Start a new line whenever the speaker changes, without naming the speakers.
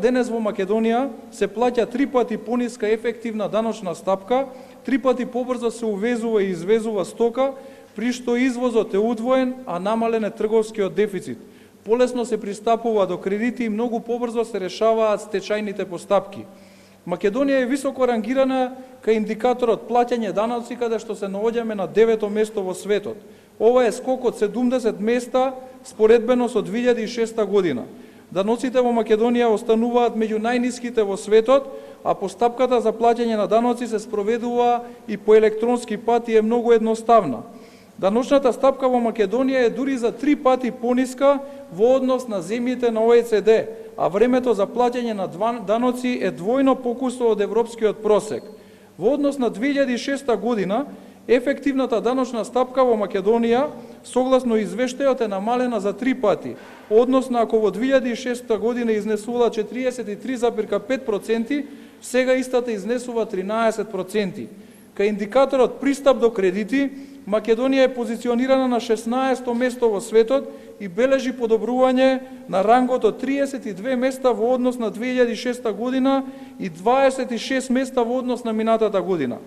Денес во Македонија се плаќа 3 пати пониска ефективна даночна стапка, 3 пати побрзо се увезува и извезува стока, при што извозот е удвоен, а намален е трговскиот дефицит. Полесно се пристапува до кредити и многу побрзо се решаваат стечајните постапки. Македонија е високо рангирана кај индикаторот плаќање даноци, каде што се наоѓаме на 9-то место во светот. Ова е скок од 70 места споредбено со 2006 година. Даноците во Македонија остануваат меѓу најниските во светот, а постапката за плаќање на даноци се спроведува и по електронски пат и е многу едноставна. Даночната стапка во Македонија е дури за 3 пати пониска во однос на земјите на ОЕЦД, а времето за плаќање на даноци е двојно покусо од европскиот просек. Во однос на 2006 година, ефективната даночна стапка во Македонија, согласно извештајот, е намалена за 3 пати, односно ако во 2006 година изнесувала 43,5%, сега истата изнесува 13%. Кај индикаторот пристап до кредити, Македонија е позиционирана на 16-то место во светот и бележи подобрување на рангот од 32 места во однос на 2006 година и 26 места во однос на минатата година.